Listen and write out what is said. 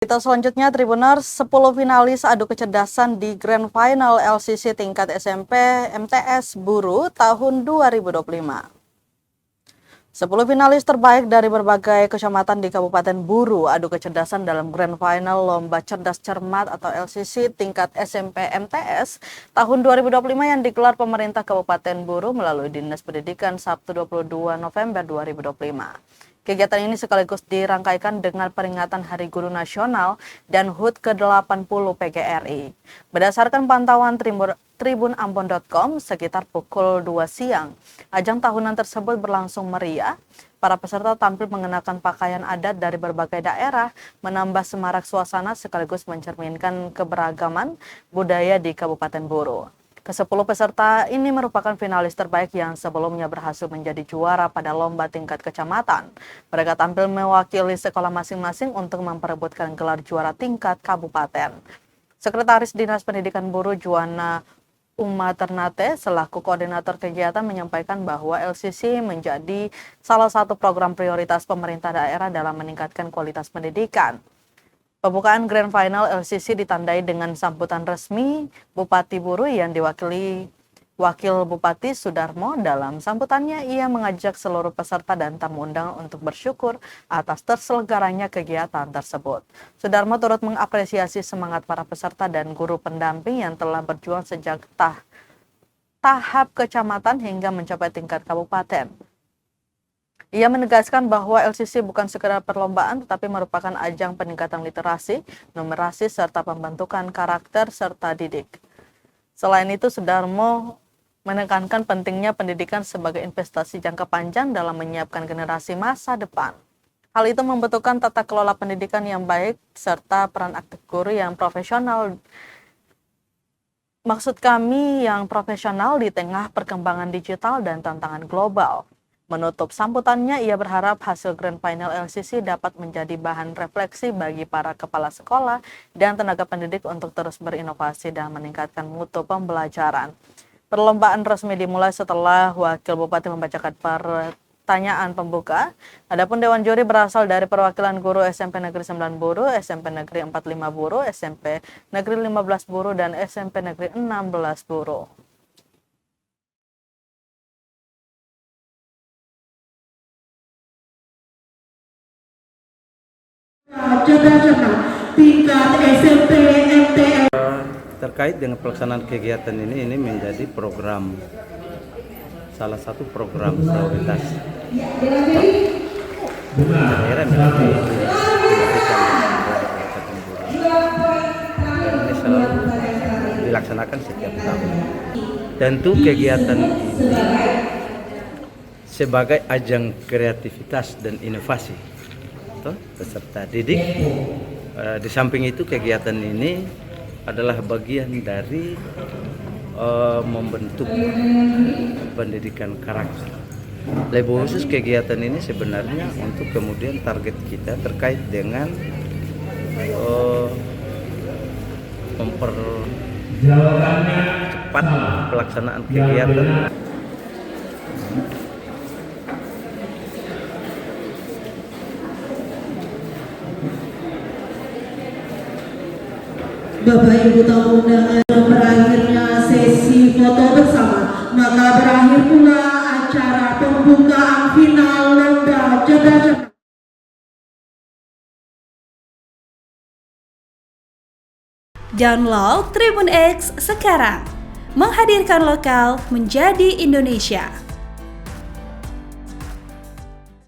Kita selanjutnya Tribuners, 10 finalis adu kecerdasan di Grand Final LCC tingkat SMP MTS Buru tahun 2025. 10 finalis terbaik dari berbagai kecamatan di Kabupaten Buru adu kecerdasan dalam Grand Final Lomba Cerdas Cermat atau LCC tingkat SMP MTS tahun 2025 yang digelar pemerintah Kabupaten Buru melalui Dinas Pendidikan Sabtu 22 November 2025. Kegiatan ini sekaligus dirangkaikan dengan peringatan Hari Guru Nasional dan HUT ke-80 PGRI. Berdasarkan pantauan tribunambon.com, sekitar pukul 2 siang, ajang tahunan tersebut berlangsung meriah. Para peserta tampil mengenakan pakaian adat dari berbagai daerah, menambah semarak suasana sekaligus mencerminkan keberagaman budaya di Kabupaten Buru. Ke-10 peserta ini merupakan finalis terbaik yang sebelumnya berhasil menjadi juara pada lomba tingkat kecamatan. Mereka tampil mewakili sekolah masing-masing untuk memperebutkan gelar juara tingkat kabupaten. Sekretaris Dinas Pendidikan Buru Juwana Umaternate selaku koordinator kegiatan menyampaikan bahwa LCC menjadi salah satu program prioritas pemerintah daerah dalam meningkatkan kualitas pendidikan. Pembukaan Grand Final LCC ditandai dengan sambutan resmi Bupati Buru yang diwakili Wakil Bupati Sudarmo. Dalam sambutannya, ia mengajak seluruh peserta dan tamu undangan untuk bersyukur atas terselenggaranya kegiatan tersebut. Sudarmo turut mengapresiasi semangat para peserta dan guru pendamping yang telah berjuang sejak tahap kecamatan hingga mencapai tingkat kabupaten. Ia menegaskan bahwa LCC bukan sekedar perlombaan tetapi merupakan ajang peningkatan literasi, numerasi, serta pembentukan karakter serta didik. Selain itu, Sudarmo menekankan pentingnya pendidikan sebagai investasi jangka panjang dalam menyiapkan generasi masa depan. Hal itu membutuhkan tata kelola pendidikan yang baik serta peran aktif guru yang profesional. Maksud kami yang profesional di tengah perkembangan digital dan tantangan global. Menutup sambutannya, ia berharap hasil Grand Final LCC dapat menjadi bahan refleksi bagi para kepala sekolah dan tenaga pendidik untuk terus berinovasi dan meningkatkan mutu pembelajaran. Perlombaan resmi dimulai setelah Wakil Bupati membacakan pertanyaan pembuka. Adapun Dewan Juri berasal dari perwakilan guru SMP Negeri 9 Buru, SMP Negeri 45 Buru, SMP Negeri 15 Buru, dan SMP Negeri 16 Buru. Tingkat SMP MTS. Terkait dengan pelaksanaan kegiatan ini menjadi salah satu program prioritas daerah menjadi dan ini selalu dilaksanakan setiap tahun. Tentu kegiatan ini sebagai ajang kreativitas dan inovasi peserta didik. Di samping itu, kegiatan ini adalah bagian dari membentuk pendidikan karakter. Lebih khusus, kegiatan ini sebenarnya untuk kemudian target kita terkait dengan mempercepat pelaksanaan kegiatan. Bapak Ibu tamu undangan, berakhirnya sesi foto bersama, maka berakhir pula acara pembukaan final lomba cerdas cermat. Download Tribun X sekarang, menghadirkan lokal menjadi Indonesia.